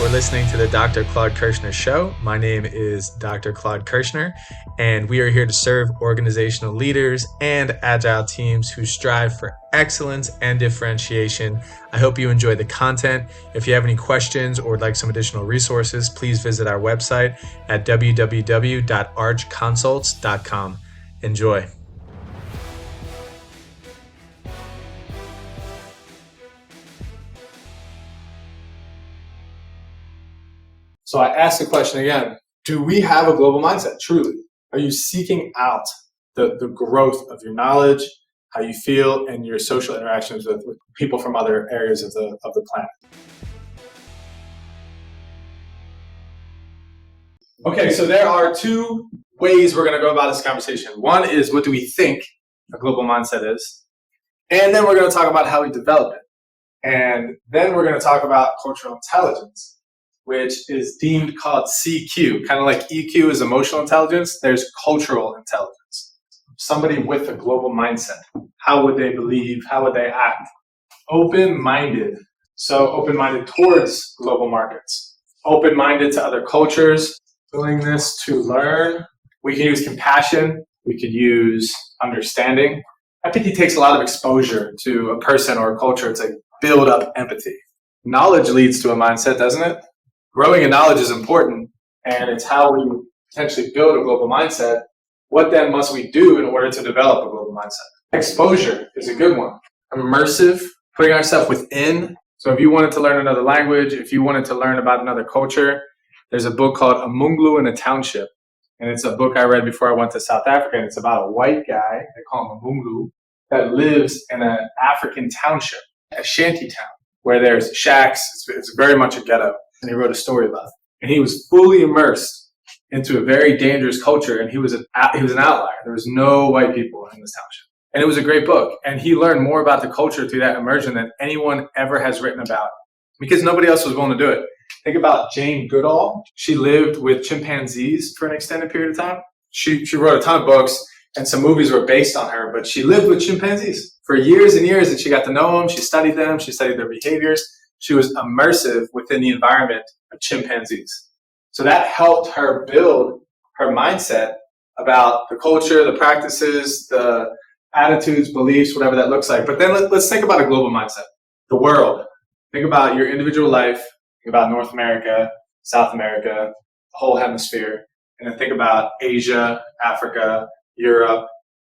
for listening to the Dr. Claude Kershner Show. My name is Dr. Claude Kershner, and we are here to serve organizational leaders and agile teams who strive for excellence and differentiation. I hope you enjoy the content. If you have any questions or would like some additional resources, please visit our website at www.archconsults.com. Enjoy. So I asked the question again, do we have a global mindset, truly? Are you seeking out the growth of your knowledge, how you feel, and your social interactions with people from other areas of the planet? Okay, so there are two ways we're going to go about this conversation. One is, what do we think a global mindset is? And then we're going to talk about how we develop it. And then we're going to talk about cultural intelligence, which is deemed called CQ. Kind of like EQ is emotional intelligence, there's cultural intelligence. Somebody with a global mindset. How would they believe? How would they act? Open-minded. So open-minded towards global markets. Open-minded to other cultures. Willingness to learn. We can use compassion. We could use understanding. I think it takes a lot of exposure to a person or a culture to build up empathy. Knowledge leads to a mindset, doesn't it? Growing in knowledge is important, and it's how we potentially build a global mindset. What then must we do in order to develop a global mindset? Exposure is a good one. Immersive, putting ourselves within. So if you wanted to learn another language, if you wanted to learn about another culture, there's a book called A Munglu in a Township. And it's a book I read before I went to South Africa, and it's about a white guy, they call him a Munglu, that lives in an African township, a shanty town, where there's shacks. It's very much a ghetto. And he wrote a story about it. And he was fully immersed into a very dangerous culture, and he was an outlier. There was no white people in this township. And it was a great book. And he learned more about the culture through that immersion than anyone ever has written about, because nobody else was willing to do it. Think about Jane Goodall. She lived with chimpanzees for an extended period of time. She wrote a ton of books, and some movies were based on her, but she lived with chimpanzees for years and years, and she got to know them. She studied them. She studied their behaviors. She was immersive within the environment of chimpanzees. So that helped her build her mindset about the culture, the practices, the attitudes, beliefs, whatever that looks like. But then let's think about a global mindset. The world. Think about your individual life. Think about North America, South America, the whole hemisphere. And then think about Asia, Africa, Europe.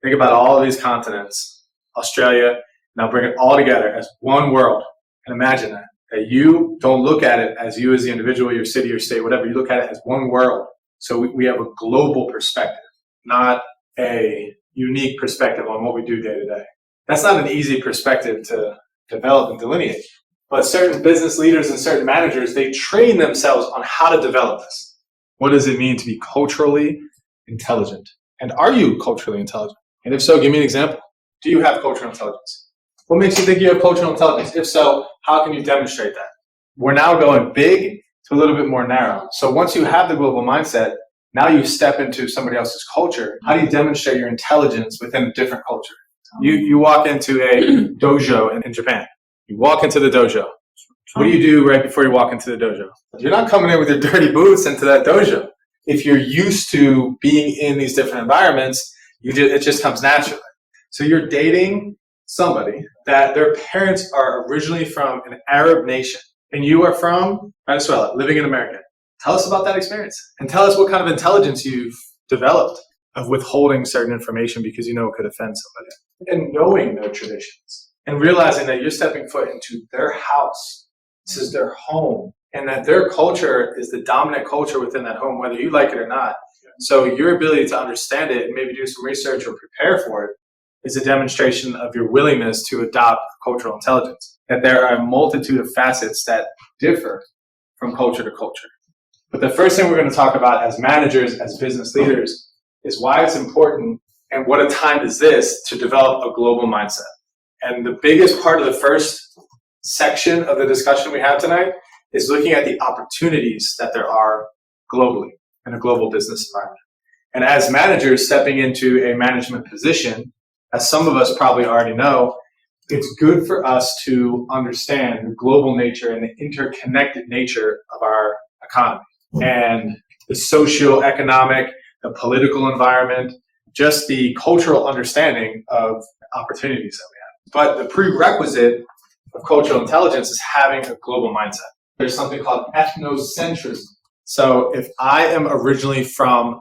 Think about all of these continents, Australia. Now bring it all together as one world. And imagine that you don't look at it as you as the individual, your city, your state, whatever. You look at it as one world. So we have a global perspective, not a unique perspective on what we do day to day. That's not an easy perspective to develop and delineate. But certain business leaders and certain managers, they train themselves on how to develop this. What does it mean to be culturally intelligent? And are you culturally intelligent? And if so, give me an example. Do you have cultural intelligence? What makes you think you have cultural intelligence? If so, how can you demonstrate that? We're now going big to a little bit more narrow. So once you have the global mindset, now you step into somebody else's culture. How do you demonstrate your intelligence within a different culture? You walk into a dojo in Japan. You walk into the dojo. What do you do right before you walk into the dojo? You're not coming in with your dirty boots into that dojo. If you're used to being in these different environments, it just comes naturally. So you're dating somebody that their parents are originally from an Arab nation, and you are from Venezuela, living in America. Tell us about that experience, and tell us what kind of intelligence you've developed of withholding certain information because you know it could offend somebody. And knowing their traditions, and realizing that you're stepping foot into their house. This is their home, and that their culture is the dominant culture within that home, whether you like it or not. So your ability to understand it and maybe do some research or prepare for it is a demonstration of your willingness to adopt cultural intelligence. That there are a multitude of facets that differ from culture to culture. But the first thing we're going to talk about as managers, as business leaders, is why it's important and what a time is this to develop a global mindset. And the biggest part of the first section of the discussion we have tonight is looking at the opportunities that there are globally in a global business environment. And as managers stepping into a management position, as some of us probably already know, it's good for us to understand the global nature and the interconnected nature of our economy and the socio-economic, the political environment, just the cultural understanding of opportunities that we have. But the prerequisite of cultural intelligence is having a global mindset. There's something called ethnocentrism. So if I am originally from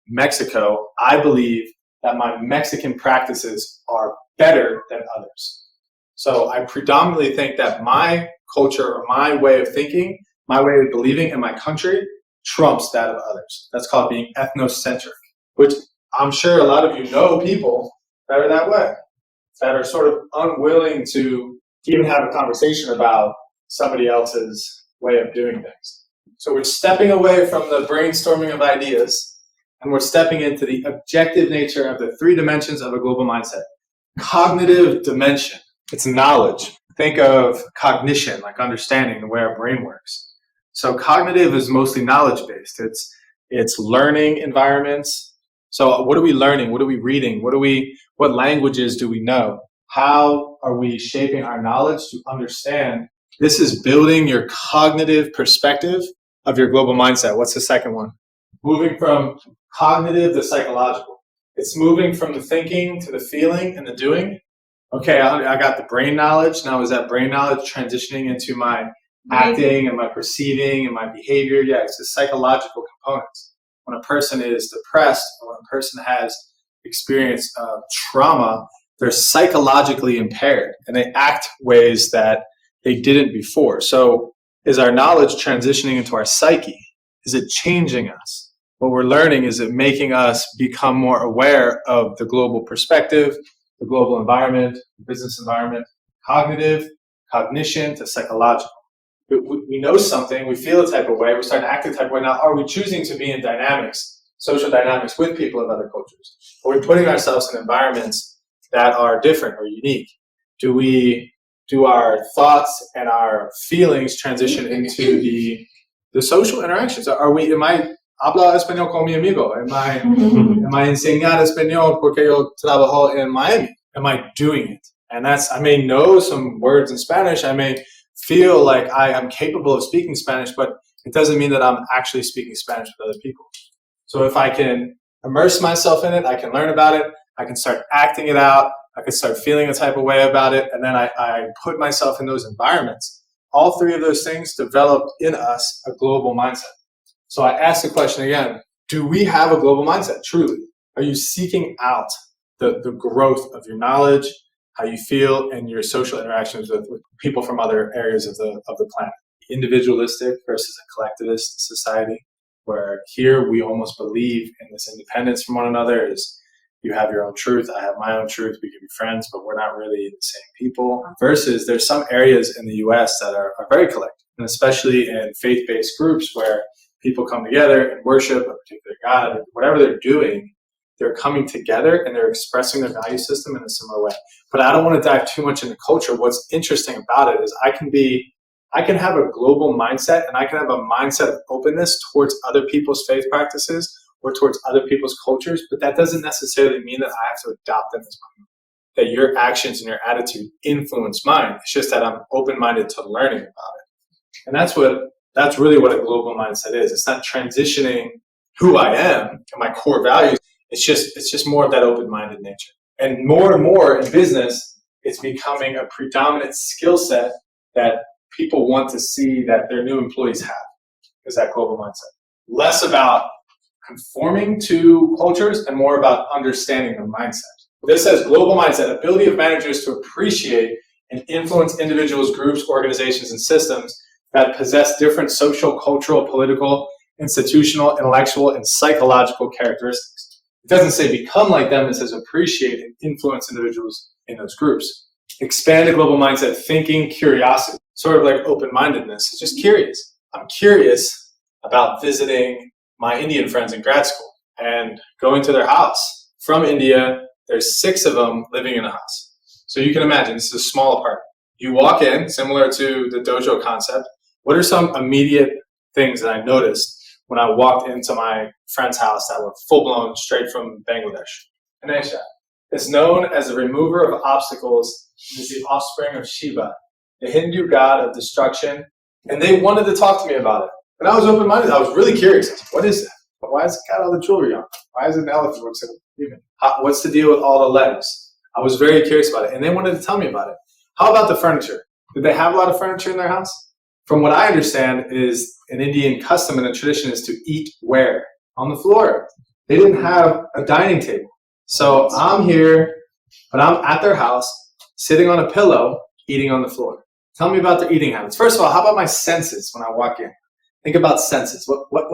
Mexico, I believe that my Mexican practices are better than others. So I predominantly think that my culture or my way of thinking, my way of believing in my country trumps that of others. That's called being ethnocentric, which I'm sure a lot of you know people that are that way, that are sort of unwilling to even have a conversation about somebody else's way of doing things. So we're stepping away from the brainstorming of ideas, and we're stepping into the objective nature of the three dimensions of a global mindset. Cognitive dimension, it's knowledge. Think of cognition, like understanding the way our brain works. So cognitive is mostly knowledge-based. It's learning environments. So what are we learning? What are we reading? What languages do we know? How are we shaping our knowledge to understand? This is building your cognitive perspective of your global mindset. What's the second one? Moving from cognitive to psychological. It's moving from the thinking to the feeling and the doing. Okay, I got the brain knowledge. Now is that brain knowledge transitioning into my acting and my perceiving and my behavior? Yeah, it's the psychological components. When a person is depressed or when a person has experienced trauma, they're psychologically impaired and they act ways that they didn't before. So is our knowledge transitioning into our psyche? Is it changing us? What we're learning, is it making us become more aware of the global perspective, the global environment, the business environment, cognition to psychological. We know something, we feel a type of way, we start to act a type of way. Now, are we choosing to be in dynamics, social dynamics with people of other cultures? Are we putting ourselves in environments that are different or unique? Do our thoughts and our feelings transition into the social interactions? Am I habla español con mi amigo? Am I enseñar español porque yo trabajo en Miami? Am I doing it? And I may know some words in Spanish. I may feel like I am capable of speaking Spanish, but it doesn't mean that I'm actually speaking Spanish with other people. So if I can immerse myself in it, I can learn about it, I can start acting it out, I can start feeling a type of way about it, and then I put myself in those environments. All three of those things develop in us a global mindset. So I ask the question again, do we have a global mindset, truly? Are you seeking out the growth of your knowledge, how you feel, and your social interactions with people from other areas of the planet? Individualistic versus a collectivist society, where here we almost believe in this independence from one another. Is you have your own truth, I have my own truth, we can be friends, but we're not really the same people. Versus there's some areas in the US that are very collective, and especially in faith-based groups where people come together and worship a particular God, whatever they're doing, they're coming together and they're expressing their value system in a similar way. But I don't want to dive too much into culture. What's interesting about it is I can have a global mindset, and I can have a mindset of openness towards other people's faith practices or towards other people's cultures, but that doesn't necessarily mean that I have to adopt them as my own. That your actions and your attitude influence mine. It's just that I'm open-minded to learning about it. And that's really what a global mindset is. It's not transitioning who I am and my core values. It's just more of that open-minded nature. And more in business, it's becoming a predominant skill set that people want to see that their new employees have, is that global mindset. Less about conforming to cultures and more about understanding the mindset. This says global mindset, ability of managers to appreciate and influence individuals, groups, organizations, and systems that possess different social, cultural, political, institutional, intellectual, and psychological characteristics. It doesn't say become like them, it says appreciate and influence individuals in those groups. Expand a global mindset, thinking, curiosity, sort of like open-mindedness. It's just curious. I'm curious about visiting my Indian friends in grad school and going to their house. From India, there's 6 of them living in a house. So you can imagine, this is a small apartment. You walk in, similar to the dojo concept. What are some immediate things that I noticed when I walked into my friend's house that were full-blown straight from Bangladesh? Ganesha, is known as the remover of obstacles and is the offspring of Shiva, the Hindu god of destruction. And they wanted to talk to me about it. And I was open-minded. I was really curious. What is that? Why has it got all the jewelry on? Why is it an elephant looks like a human? What's the deal with all the legs? I was very curious about it. And they wanted to tell me about it. How about the furniture? Did they have a lot of furniture in their house? From what I understand is an Indian custom and a tradition is to eat where? On the floor. They didn't have a dining table. So I'm here, but I'm at their house, sitting on a pillow, eating on the floor. Tell me about their eating habits. First of all, how about my senses when I walk in? Think about senses. What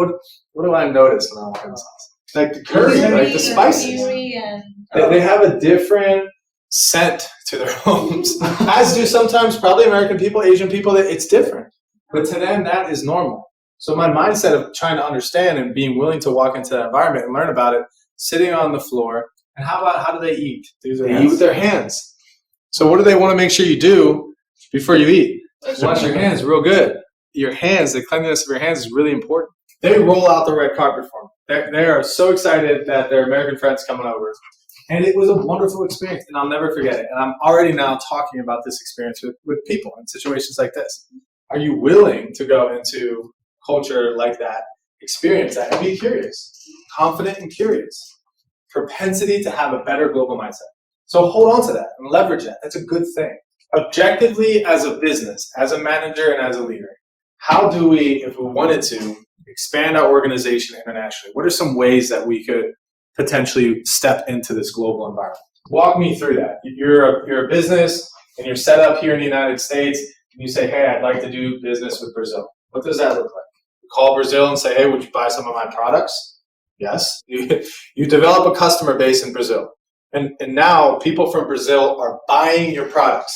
do I notice when I walk in this house? Like the curry, like the spices. They have a different scent to their homes, as do sometimes probably American people, Asian people. It's different, but to them that is normal. So my mindset of trying to understand and being willing to walk into that environment and learn about it, sitting on the floor, and how do they eat? They eat with their hands. So what do they want to make sure you do before you eat? Wash your hands real good. Your hands, the cleanliness of your hands is really important. They roll out the red carpet for me. They are so excited that their American friends coming over. And it was a wonderful experience, and I'll never forget it. And I'm already now talking about this experience with people in situations like this. Are you willing to go into culture like that, experience that, and be curious, confident and curious? Propensity to have a better global mindset. So hold on to that and leverage that. That's a good thing. Objectively, as a business, as a manager, and as a leader, how do we, if we wanted to, expand our organization internationally? What are some ways that we could potentially step into this global environment? Walk me through that. You're a business and you're set up here in the United States, and you say, hey, I'd like to do business with Brazil. What does that look like? You call Brazil and say, hey, would you buy some of my products? Yes. You develop a customer base in Brazil. And now people from Brazil are buying your products.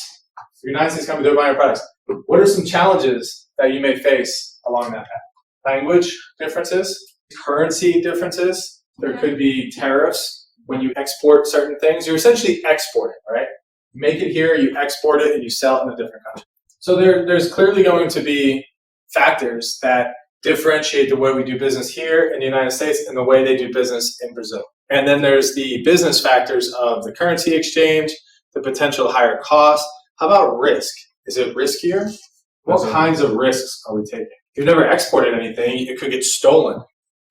The United States company, they're buying your products. What are some challenges that you may face along that path? Language differences, currency differences. There could be tariffs when you export certain things. You're essentially exporting, right? You make it here, you export it, and you sell it in a different country. So there's clearly going to be factors that differentiate the way we do business here in the United States and the way they do business in Brazil. And then there's the business factors of the currency exchange, the potential higher cost. How about risk? Is it riskier? What kinds of risks are we taking? If you've never exported anything, it could get stolen,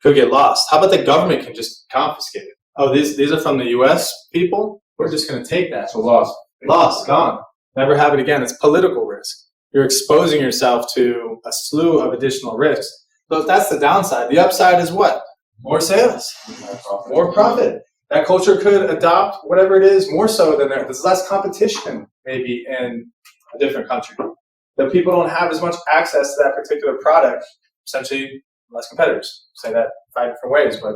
could get lost. How about the government can just confiscate it? Oh, these are from the U.S. people? We're just going to take that. So lost. Lost, gone. Never have it again. It's political risk. You're exposing yourself to a slew of additional risks. So if that's the downside, the upside is what? More sales, more profit. That culture could adopt whatever it is more so than there. There's less competition maybe in a different country. The people don't have as much access to that particular product, essentially less competitors. Say that 5 different ways, but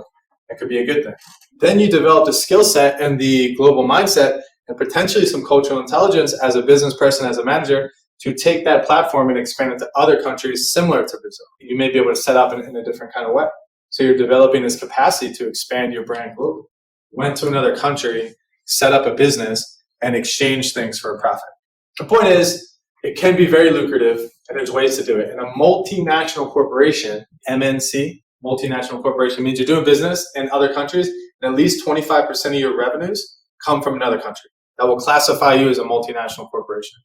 it could be a good thing. Then you develop the skill set and the global mindset and potentially some cultural intelligence as a business person, as a manager, to take that platform and expand it to other countries similar to Brazil. You may be able to set up in a different kind of way. So you're developing this capacity to expand your brand globally. Went to another country, set up a business, and exchange things for a profit. The point is, it can be very lucrative, and there's ways to do it. And a multinational corporation, MNC, multinational corporation, means you're doing business in other countries, and at least 25% of your revenues come from another country. That will classify you as a multinational corporation.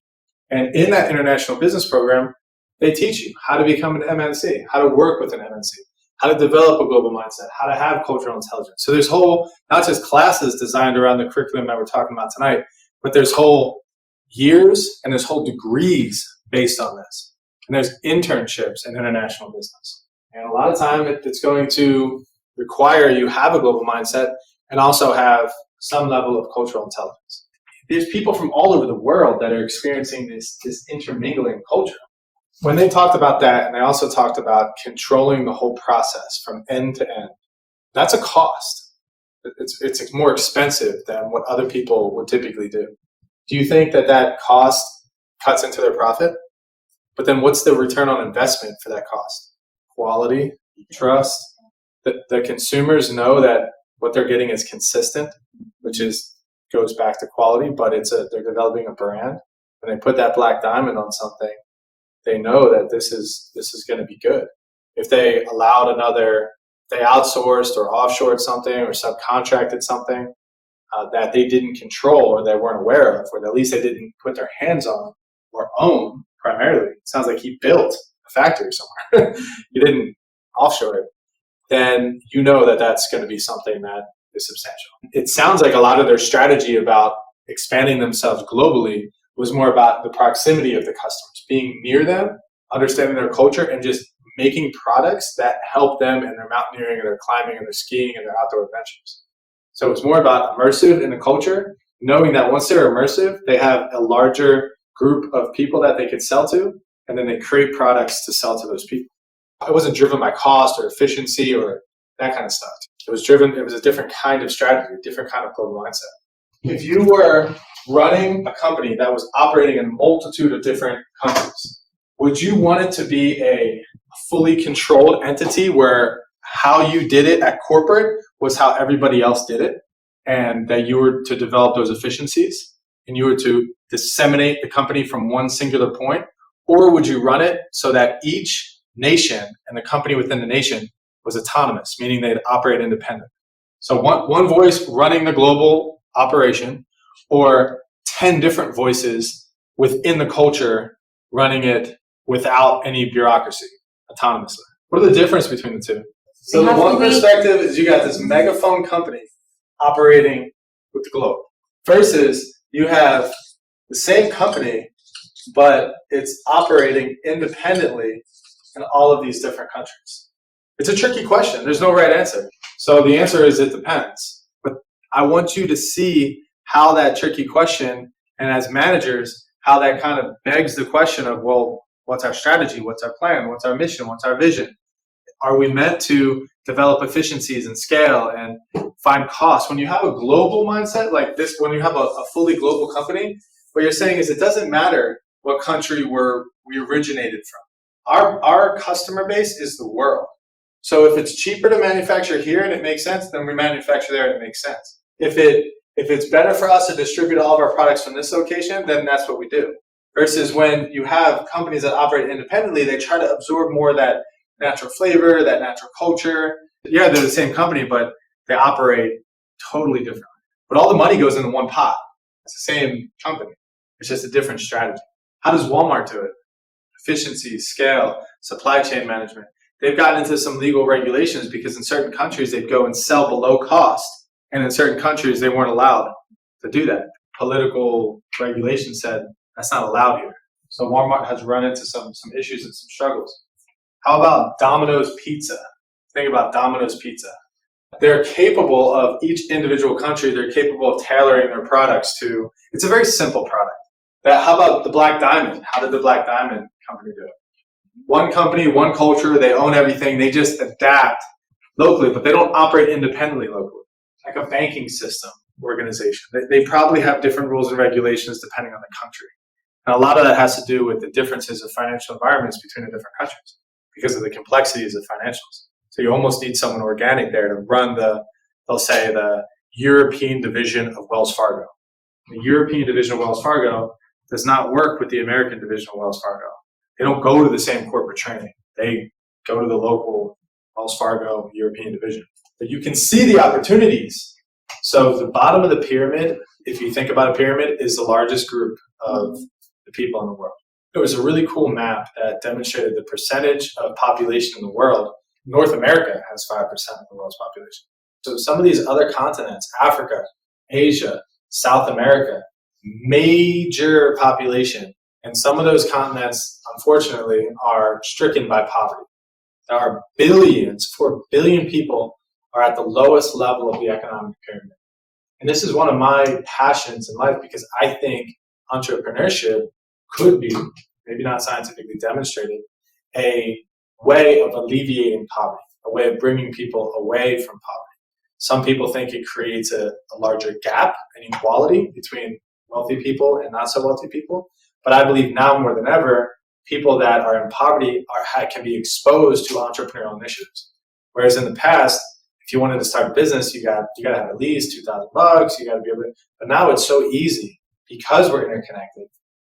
And in that international business program, they teach you how to become an MNC, how to work with an MNC, how to develop a global mindset, how to have cultural intelligence. So there's whole, not just classes designed around the curriculum that we're talking about tonight, but there's whole years and there's whole degrees based on this. And there's internships in international business. And a lot of time it's going to require you have a global mindset and also have some level of cultural intelligence. There's people from all over the world that are experiencing this intermingling culture. When they talked about that, and they also talked about controlling the whole process from end to end, that's a cost. It's more expensive than what other people would typically do. Do you think that cost cuts into their profit? But then what's the return on investment for that cost? Quality, trust. The consumers know that what they're getting is consistent, which goes back to quality, but they're developing a brand. When they put that black diamond on something, they know that this is going to be good. If they allowed they outsourced or offshored something or subcontracted something, that they didn't control or they weren't aware of, or at least they didn't put their hands on or own primarily. It sounds like he built a factory somewhere. He didn't offshore it. Then you know that that's going to be something that is substantial. It sounds like a lot of their strategy about expanding themselves globally was more about the proximity of the customers, being near them, understanding their culture, and just making products that help them in their mountaineering and their climbing and their skiing and their outdoor adventures. So it's more about immersive in the culture, knowing that once they're immersive, they have a larger group of people that they could sell to, and then they create products to sell to those people. It wasn't driven by cost or efficiency or that kind of stuff. It was a different kind of strategy, a different kind of global mindset. If you were running a company that was operating in a multitude of different countries, would you want it to be a fully controlled entity where how you did it at corporate was how everybody else did it, and that you were to develop those efficiencies and you were to disseminate the company from one singular point? Or would you run it so that each nation and the company within the nation was autonomous, meaning they'd operate independent? So one voice running the global operation, or 10 different voices within the culture running it without any bureaucracy, autonomously. What are the difference between the two? So the one perspective is you got this megaphone company operating with the globe, versus you have the same company, but it's operating independently in all of these different countries. It's a tricky question. There's no right answer. So the answer is it depends. But I want you to see how that tricky question, and as managers, how that kind of begs the question of, well, what's our strategy? What's our plan? What's our mission? What's our vision? Are we meant to develop efficiencies and scale and find costs? When you have a global mindset like this, when you have a fully global company, what you're saying is it doesn't matter what country we originated from. Our customer base is the world. So if it's cheaper to manufacture here and it makes sense, then we manufacture there and it makes sense. If it's better for us to distribute all of our products from this location, then that's what we do. Versus when you have companies that operate independently, they try to absorb more of that natural flavor, that natural culture. Yeah, they're the same company, but they operate totally differently. But all the money goes into one pot. It's the same company. It's just a different strategy. How does Walmart do it? Efficiency, scale, supply chain management. They've gotten into some legal regulations because in certain countries they'd go and sell below cost, and in certain countries they weren't allowed to do that. Political regulation said that's not allowed here. So Walmart has run into some issues and some struggles. How about Domino's Pizza? Think about Domino's Pizza. They're capable of, each individual country, they're capable of tailoring their products to, it's a very simple product. How about the Black Diamond? How did the Black Diamond company do it? One company, one culture, they own everything. They just adapt locally, but they don't operate independently locally. Like a banking system organization. They probably have different rules and regulations depending on the country. And a lot of that has to do with the differences of financial environments between the different countries because of the complexities of financials. So you almost need someone organic there to run they'll say the European division of Wells Fargo. The European division of Wells Fargo does not work with the American division of Wells Fargo. They don't go to the same corporate training. They go to the local Wells Fargo European division. But you can see the opportunities. So the bottom of the pyramid, if you think about a pyramid, is the largest group of the people in the world. There was a really cool map that demonstrated the percentage of population in the world. North America has 5% of the world's population. So some of these other continents, Africa, Asia, South America, major population. And some of those continents, unfortunately, are stricken by poverty. There are billions, 4 billion people are at the lowest level of the economic pyramid. And this is one of my passions in life because I think entrepreneurship could be, maybe not scientifically demonstrated, a way of alleviating poverty, a way of bringing people away from poverty. Some people think it creates a larger gap and inequality between wealthy people and not so wealthy people. But I believe now more than ever, people that are in poverty can be exposed to entrepreneurial initiatives. Whereas in the past, if you wanted to start a business, you got to have at least $2,000. You got to be able to. But now it's so easy because we're interconnected.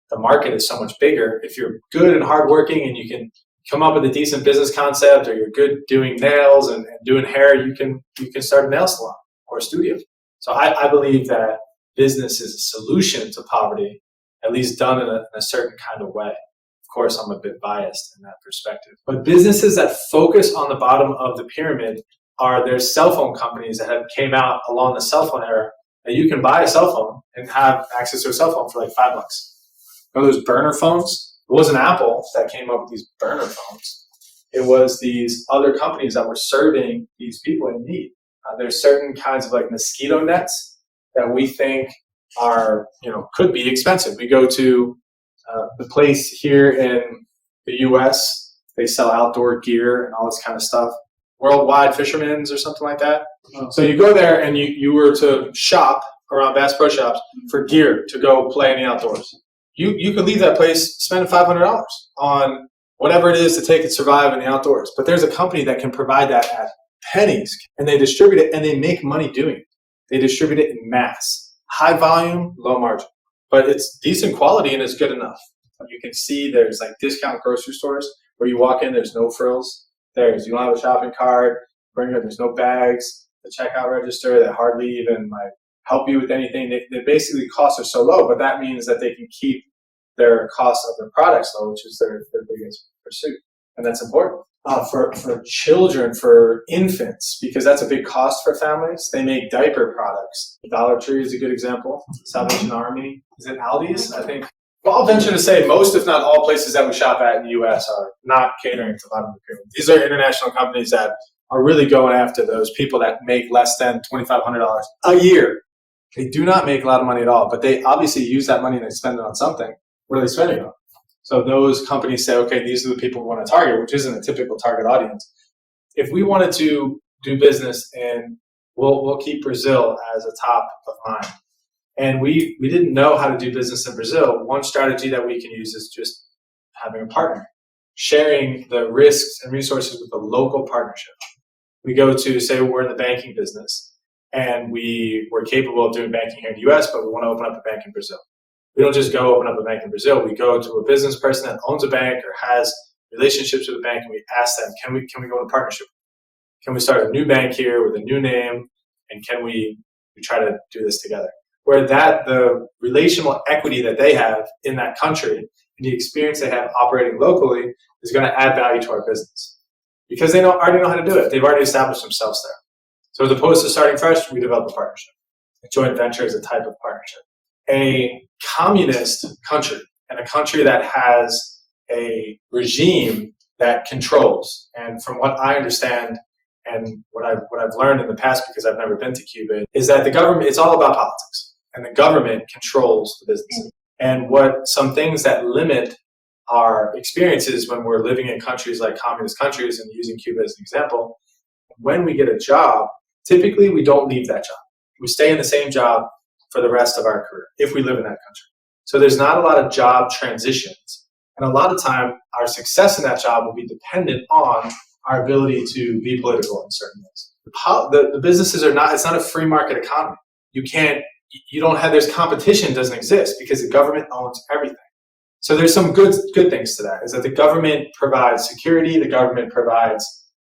The market is so much bigger. If you're good and hardworking and you can come up with a decent business concept, or you're good doing nails and doing hair, you can start a nail salon or a studio. So I believe that business is a solution to poverty, at least done in a certain kind of way. Of course, I'm a bit biased in that perspective. But businesses that focus on the bottom of the pyramid there's cell phone companies that have came out along the cell phone era that you can buy a cell phone and have access to a cell phone for like $5. You know those burner phones? It wasn't Apple that came up with these burner phones. It was these other companies that were serving these people in need. There's certain kinds of like mosquito nets that we think could be expensive. We go to the place here in the U.S., they sell outdoor gear and all this kind of stuff. Worldwide Fisherman's or something like that. So you go there and you were to shop around Bass Pro Shops for gear to go play in the outdoors. You could leave that place spending $500 on whatever it is to take and survive in the outdoors. But there's a company that can provide that at pennies, and they distribute it and they make money doing it. They distribute it in mass. High volume, low margin. But it's decent quality and it's good enough. You can see there's like discount grocery stores where you walk in, there's no frills. You don't have a shopping cart, there's no bags, the checkout register that hardly even like help you with anything. They basically costs are so low, but that means that they can keep their cost of their products low, which is their biggest pursuit. And that's important. For children, for infants, because that's a big cost for families, they make diaper products. Dollar Tree is a good example. Salvation Army. Is it Aldi's? I think. Well, I'll venture to say most, if not all, places that we shop at in the U.S. are not catering to bottom of the pyramid. These are international companies that are really going after those people that make less than $2,500 a year. They do not make a lot of money at all, but they obviously use that money and they spend it on something. What are they spending it on? So those companies say, okay, these are the people we want to target, which isn't a typical target audience. If we wanted to do business, and we'll keep Brazil as a top of mind, and we didn't know how to do business in Brazil, one strategy that we can use is just having a partner, sharing the risks and resources with a local partnership. We go to, say we're in the banking business, and we're capable of doing banking here in the U.S., but we want to open up a bank in Brazil. We don't just go open up a bank in Brazil. We go to a business person that owns a bank or has relationships with a bank, and we ask them, can we go in partnership? Can we start a new bank here with a new name? And can we try to do this together? Where the relational equity that they have in that country and the experience they have operating locally is going to add value to our business. Because they already know how to do it. They've already established themselves there. So as opposed to starting fresh, we develop a partnership. A joint venture is a type of partnership. A communist country, and a country that has a regime that controls, and from what I understand and what I've learned in the past, because I've never been to Cuba, is that the government, it's all about politics, and the government controls the business. And some things that limit our experiences when we're living in countries like communist countries, and using Cuba as an example, when we get a job, typically we don't leave that job. We stay in the same job for the rest of our career if we live in that country. So there's not a lot of job transitions. And a lot of time, our success in that job will be dependent on our ability to be political in certain ways. The businesses it's not a free market economy. There's competition doesn't exist because the government owns everything. So there's some good things to that, is that the government provides security, the government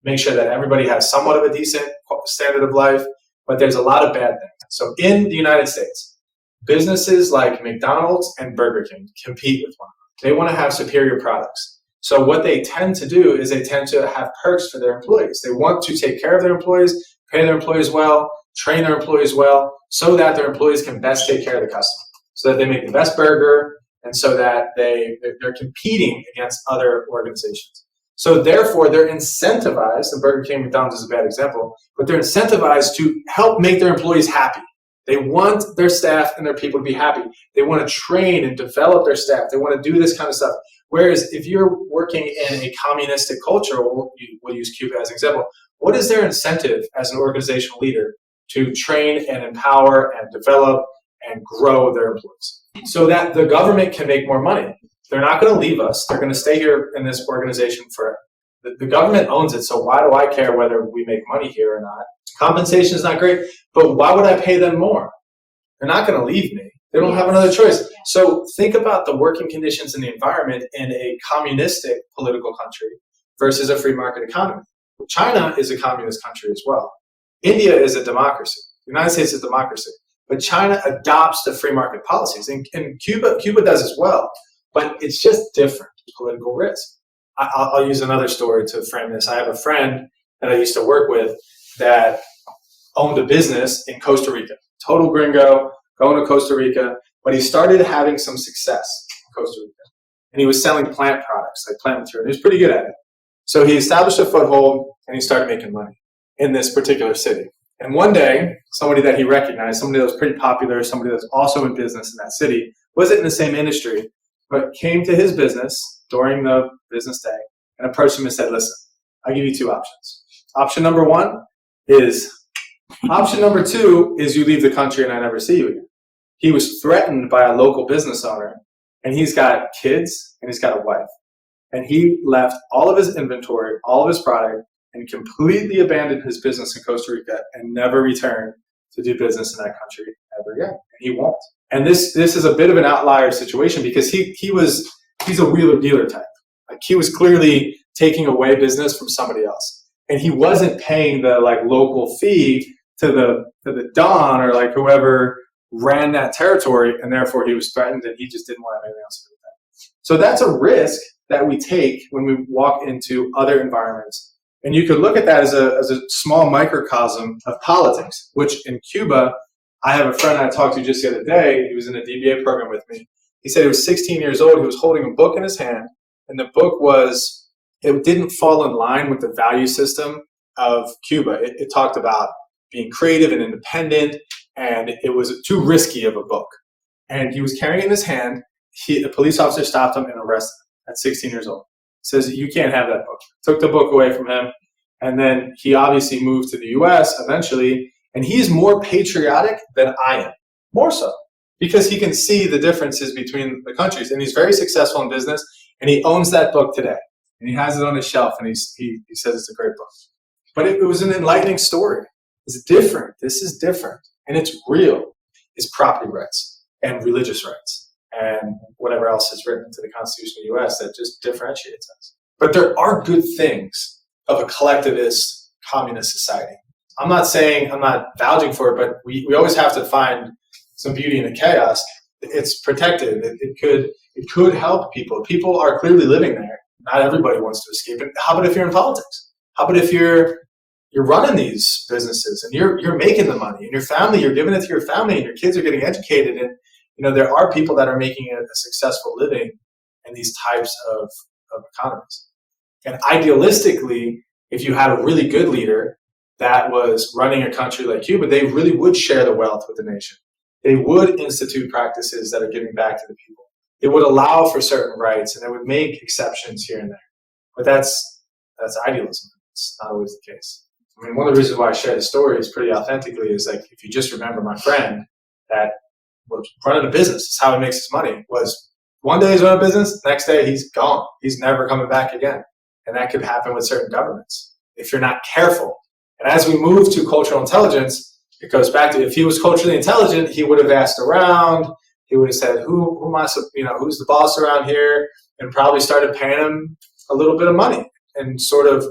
make sure that everybody has somewhat of a decent standard of life, but there's a lot of bad things. So in the United States, businesses like McDonald's and Burger King compete with one another. They want to have superior products. So what they tend to do is they tend to have perks for their employees. They want to take care of their employees, pay their employees well, train their employees well, so that their employees can best take care of the customer, so that they make the best burger, and so that they're competing against other organizations. So therefore, they're incentivized, and Burger King, McDonald's is a bad example, but they're incentivized to help make their employees happy. They want their staff and their people to be happy. They want to train and develop their staff. They want to do this kind of stuff. Whereas if you're working in a communistic culture, we'll use Cuba as an example, what is their incentive as an organizational leader to train and empower and develop and grow their employees so that the government can make more money? They're not going to leave us. They're going to stay here in this organization forever. The government owns it, so why do I care whether we make money here or not? Compensation is not great, but why would I pay them more? They're not going to leave me. They don't have another choice. So think about the working conditions and the environment in a communistic political country versus a free market economy. China is a communist country as well. India is a democracy. The United States is a democracy. But China adopts the free market policies, and Cuba does as well. But it's just different political risk. I'll use another story to frame this. I have a friend that I used to work with that owned a business in Costa Rica. Total gringo, going to Costa Rica, but he started having some success in Costa Rica. And he was selling plant products, like plant material. He was pretty good at it. So he established a foothold and he started making money in this particular city. And one day, somebody that he recognized, somebody that was pretty popular, somebody that was also in business in that city, wasn't in the same industry, but came to his business during the business day and approached him and said, listen, I'll give you two options. Option number two is you leave the country and I never see you again. He was threatened by a local business owner, and he's got kids and he's got a wife. And he left all of his inventory, all of his product, and completely abandoned his business in Costa Rica and never returned to do business in that country ever again. And he won't. And this is a bit of an outlier situation because he's a wheeler dealer type. Like he was clearly taking away business from somebody else, and he wasn't paying the like local fee to the Don or like whoever ran that territory, and therefore he was threatened, and he just didn't want anything else to do with that. So that's a risk that we take when we walk into other environments. And you could look at that as a small microcosm of politics, which in Cuba, I have a friend I talked to just the other day. He was in a DBA program with me. He said he was 16 years old. He was holding a book in his hand, and the book it didn't fall in line with the value system of Cuba. It talked about being creative and independent, and it was too risky of a book. And he was carrying it in his hand. The police officer stopped him and arrested him at 16 years old. Says, you can't have that book. Took the book away from him. And then he obviously moved to the US eventually. And he's more patriotic than I am. More so. Because he can see the differences between the countries. And he's very successful in business. And he owns that book today. And he has it on his shelf. And he says it's a great book. But it was an enlightening story. It's different. This is different. And it's real. It's property rights and religious rights and whatever else is written into the Constitution of the U.S. that just differentiates us. But there are good things of a collectivist communist society. I'm not vouching for it, but we always have to find some beauty in the chaos. It's protected. It could help people. People are clearly living there. Not everybody wants to escape it. How about if you're in politics? How about if you're running these businesses and you're making the money, and your family, you're giving it to your family, and your kids are getting educated, and there are people that are making a successful living in these types of economies. And idealistically, if you had a really good leader that was running a country like Cuba, they really would share the wealth with the nation. They would institute practices that are giving back to the people. They would allow for certain rights, and they would make exceptions here and there. But that's idealism. It's not always the case. I mean, one of the reasons why I share the stories pretty authentically is like, if you just remember my friend that was running a business, it's how he makes his money, was one day he's running a business, next day he's gone. He's never coming back again. And that could happen with certain governments if you're not careful. And as we move to cultural intelligence, it goes back to, if he was culturally intelligent, he would have asked around. He would have said, who's the boss around here? And probably started paying him a little bit of money and sort of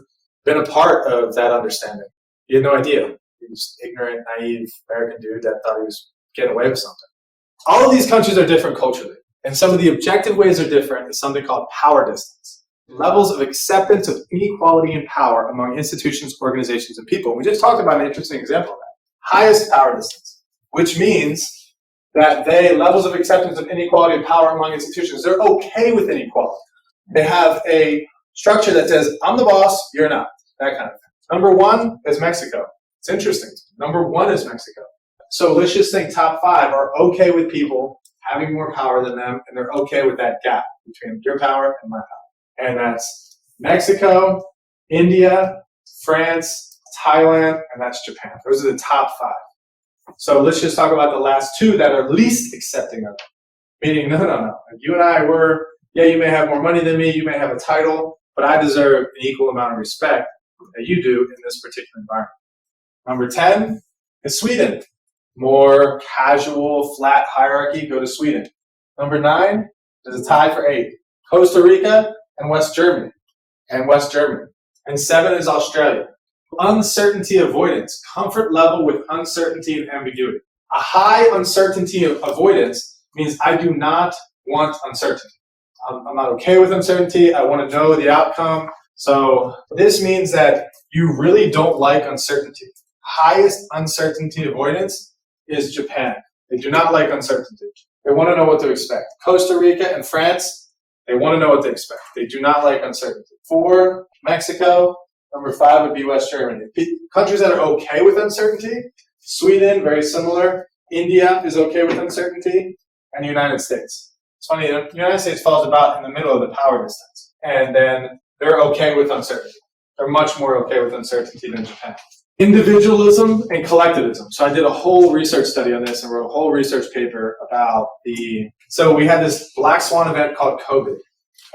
been a part of that understanding. He had no idea. He was ignorant, naive American dude that thought he was getting away with something. All of these countries are different culturally. And some of the objective ways are different is something called power distance. Levels of acceptance of inequality and power among institutions, organizations, and people. We just talked about an interesting example of that. Highest power distance, which means that levels of acceptance of inequality and power among institutions, they're okay with inequality. They have a structure that says, I'm the boss, you're not. That kind of thing. Number one is Mexico. It's interesting. Number one is Mexico. So let's just think top five are okay with people having more power than them, and they're okay with that gap between your power and my power. And that's Mexico, India, France, Thailand, and that's Japan. Those are the top five. So let's just talk about the last two that are least accepting of it. Meaning, no. You and I you may have more money than me, you may have a title, but I deserve an equal amount of respect that you do in this particular environment. Number 10 is Sweden. More casual, flat hierarchy, go to Sweden. Number 9 is a tie for 8. Costa Rica and West Germany. And 7 is Australia. Uncertainty avoidance, comfort level with uncertainty and ambiguity. A high uncertainty avoidance means I do not want uncertainty. I'm not okay with uncertainty. I want to know the outcome. So this means that you really don't like uncertainty. Highest uncertainty avoidance is Japan. They do not like uncertainty. They want to know what to expect. Costa Rica and France, they want to know what to expect. They do not like uncertainty. 4, Mexico. Number 5 would be West Germany. Countries that are okay with uncertainty, Sweden, very similar. India is okay with uncertainty, and the United States. It's funny, the United States falls about in the middle of the power distance, and then they're okay with uncertainty. They're much more okay with uncertainty than Japan. Individualism and collectivism. So I did a whole research study on this and wrote a whole research paper about so we had this black swan event called COVID.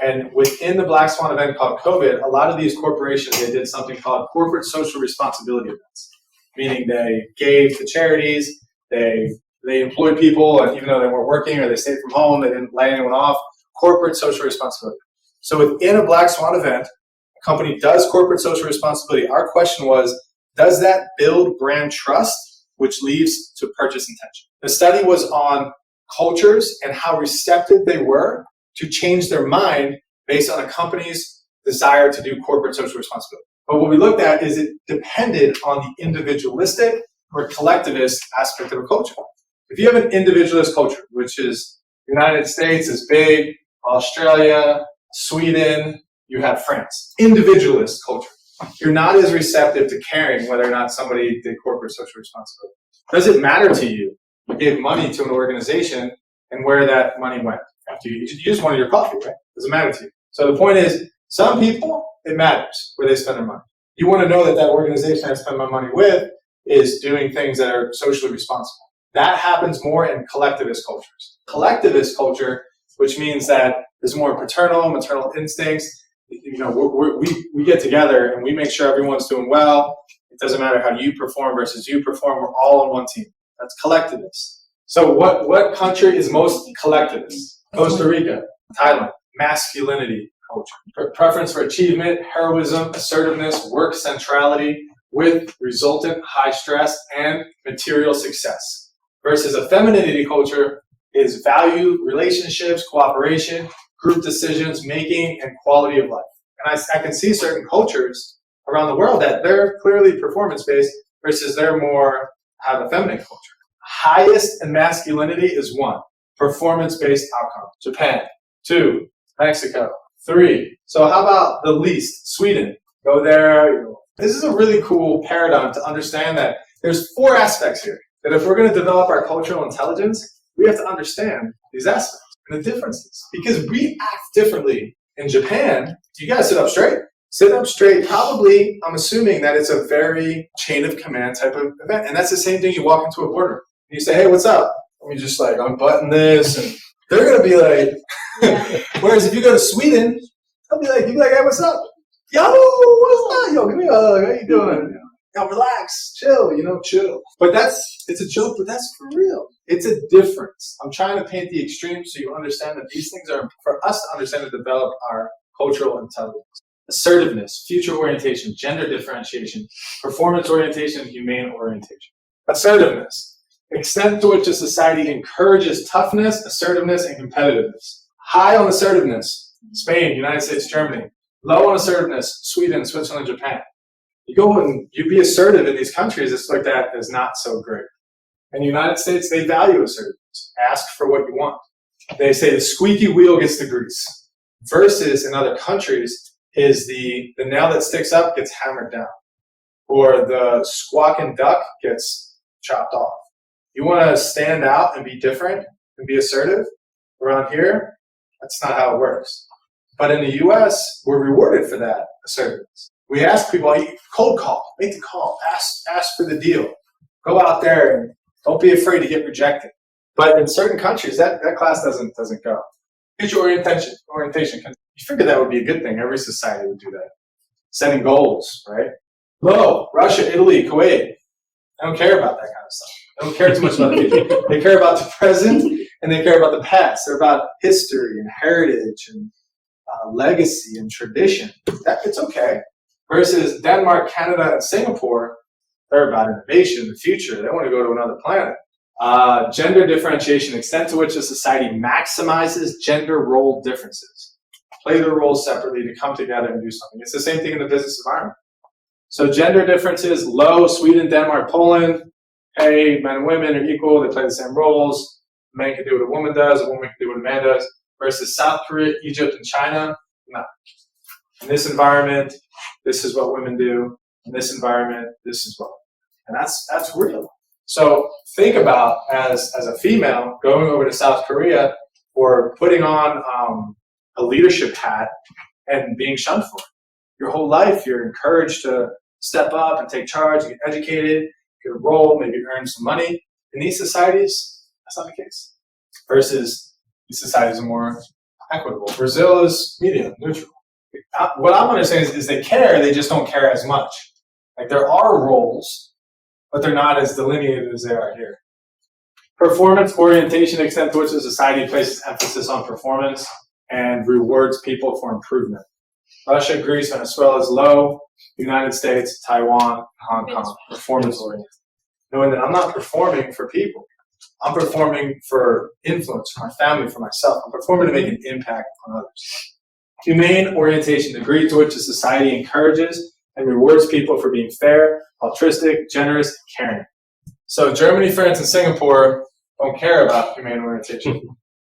And within the black swan event called COVID, a lot of these corporations, they did something called corporate social responsibility events, meaning they gave to charities, they employed people, and even though they weren't working or they stayed from home, they didn't lay anyone off. Corporate social responsibility. So within a black swan event, a company does corporate social responsibility. Our question was, does that build brand trust, which leads to purchase intention? The study was on cultures and how receptive they were to change their mind based on a company's desire to do corporate social responsibility. But what we looked at is it depended on the individualistic or collectivist aspect of a culture. If you have an individualist culture, which is the United States is big, Australia, Sweden, you have France. Individualist culture. You're not as receptive to caring whether or not somebody did corporate social responsibility. Does it matter to you? You gave money to an organization and where that money went. After you just wanted your coffee, right? Doesn't matter to you. So the point is, some people, it matters where they spend their money. You want to know that that organization I spend my money with is doing things that are socially responsible. That happens more in collectivist cultures. Collectivist culture, which means that there's more maternal instincts. You know, we get together and we make sure everyone's doing well. It doesn't matter how you perform versus you perform. We're all on one team. That's collectivist. So what country is most collectivist? Costa Rica, Thailand. Masculinity culture. Preference for achievement, heroism, assertiveness, work centrality with resultant high stress and material success. Versus a femininity culture is value, relationships, cooperation, group decisions, making, and quality of life. And I can see certain cultures around the world that they're clearly performance-based versus they're more have a feminine culture. Highest in masculinity is 1, performance-based outcome. Japan. 2, Mexico. 3. So how about the least? Sweden. Go there. This is a really cool paradigm to understand that there's 4 aspects here. That if we're going to develop our cultural intelligence, we have to understand these aspects and the differences. Because we act differently in Japan. You got to sit up straight. Sit up straight, probably, I'm assuming that it's a very chain of command type of event. And that's the same thing you walk into a boardroom. And you say, hey, what's up? Let me just like unbutton this. And they're going to be like, whereas if you go to Sweden, they'll be like, hey, what's up? Yo, what's up? Yo, give me a hug. How you doing? Yo, relax, chill, chill. But it's a joke, but that's for real. It's a difference. I'm trying to paint the extremes so you understand that these things are for us to understand and develop our cultural intelligence. Assertiveness, future orientation, gender differentiation, performance orientation, and humane orientation. Assertiveness, extent to which a society encourages toughness, assertiveness, and competitiveness. High on assertiveness, Spain, United States, Germany. Low on assertiveness, Sweden, Switzerland, Japan. You go and you be assertive in these countries, it's like that is not so great. In the United States, they value assertiveness. Ask for what you want. They say the squeaky wheel gets the grease. Versus in other countries is the nail that sticks up gets hammered down. Or the squawking duck gets chopped off. You want to stand out and be different and be assertive? Around here, that's not how it works. But in the US, we're rewarded for that assertiveness. We ask people, cold call, make the call, ask for the deal. Go out there and don't be afraid to get rejected. But in certain countries, that class doesn't go. Future orientation. You figure that would be a good thing. Every society would do that. Setting goals, right? Low, Russia, Italy, Kuwait. I don't care about that kind of stuff. They don't care too much about the future. They care about the present and they care about the past. They're about history and heritage and legacy and tradition. It's okay. Versus Denmark, Canada, and Singapore, they're about innovation, the future. They want to go to another planet. Gender differentiation, extent to which a society maximizes gender role differences. Play their roles separately to come together and do something. It's the same thing in the business environment. So gender differences, low. Sweden, Denmark, Poland. Hey, men and women are equal. They play the same roles. A man can do what a woman does. A woman can do what a man does. Versus South Korea, Egypt, and China, no. In this environment, this is what women do. In this environment, this is what. And that's real. So think about, as a female, going over to South Korea or putting on a leadership hat and being shunned for it. Your whole life, you're encouraged to step up and take charge, get educated, get a role, maybe earn some money. In these societies, that's not the case. Versus these societies are more equitable. Brazil is medium, neutral. What I'm understanding is they care, they just don't care as much. Like there are roles, but they're not as delineated as they are here. Performance orientation, extent to which the society places emphasis on performance and rewards people for improvement. Russia, Greece, Venezuela is low. United States, Taiwan, Hong Kong, performance oriented. Knowing that I'm not performing for people. I'm performing for influence, for my family, for myself. I'm performing to make an impact on others. Humane orientation, the degree to which a society encourages and rewards people for being fair, altruistic, generous, and caring. So Germany, France, and Singapore don't care about humane orientation.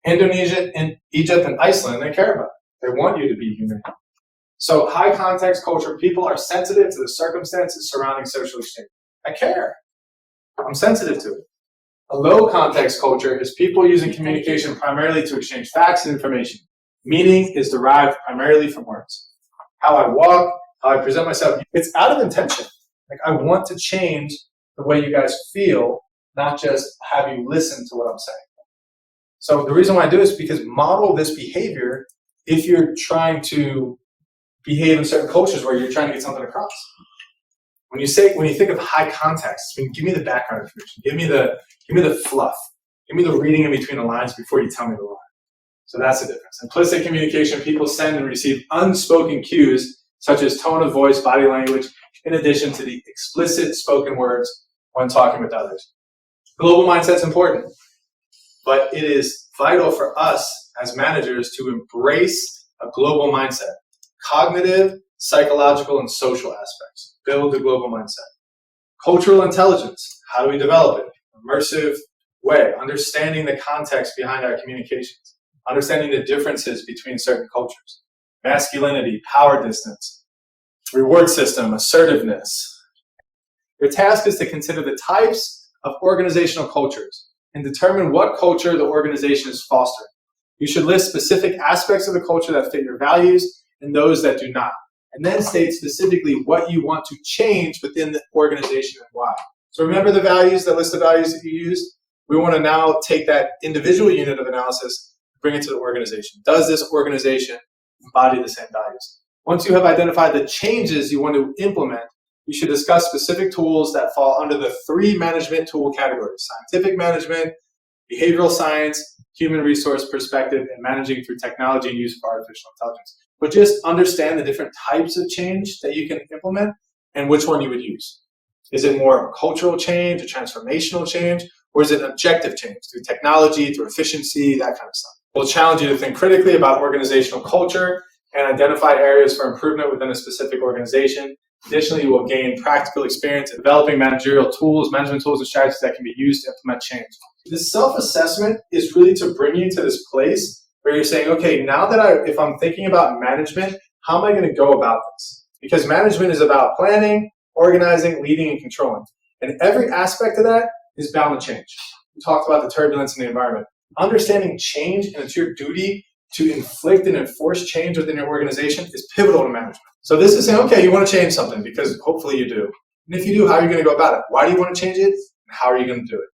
Indonesia, and Egypt, and Iceland, they care about it. They want you to be humane. So high context culture, people are sensitive to the circumstances surrounding social exchange. I care. I'm sensitive to it. A low context culture is people using communication primarily to exchange facts and information. Meaning is derived primarily from words. How I walk, how I present myself, it's out of intention. Like I want to change the way you guys feel, not just have you listen to what I'm saying. So the reason why I do this is because model this behavior if you're trying to behave in certain cultures where you're trying to get something across. When you think of high context, give me the background information, give me the fluff, give me the reading in between the lines before you tell me the line. So that's the difference. Implicit communication, people send and receive unspoken cues such as tone of voice, body language, in addition to the explicit spoken words when talking with others. Global mindset's important, but it is vital for us as managers to embrace a global mindset. Cognitive, psychological, and social aspects. Build a global mindset. Cultural intelligence. How do we develop it? Immersive way. Understanding the context behind our communications. Understanding the differences between certain cultures. Masculinity, power distance, reward system, assertiveness. Your task is to consider the types of organizational cultures and determine what culture the organization is fostering. You should list specific aspects of the culture that fit your values and those that do not, and then state specifically what you want to change within the organization and why. So remember the values, that list of values that you used? We want to now take that individual unit of analysis, bring it to the organization. Does this organization embody the same values? Once you have identified the changes you want to implement, you should discuss specific tools that fall under the 3 management tool categories: scientific management, behavioral science, human resource perspective, and managing through technology and use of artificial intelligence. But just understand the different types of change that you can implement and which one you would use. Is it more of a cultural change, a transformational change, or is it an objective change through technology, through efficiency, that kind of stuff? We'll challenge you to think critically about organizational culture and identify areas for improvement within a specific organization. Additionally, you will gain practical experience in developing managerial tools, management tools, and strategies that can be used to implement change. This self-assessment is really to bring you to this place where you're saying, okay, now that if I'm thinking about management, how am I going to go about this? Because management is about planning, organizing, leading, and controlling. And every aspect of that is bound to change. We talked about the turbulence in the environment. Understanding change, and it's your duty to inflict and enforce change within your organization, is pivotal to management. So this is saying, okay, you want to change something because hopefully you do. And if you do, how are you going to go about it? Why do you want to change it? And how are you going to do it?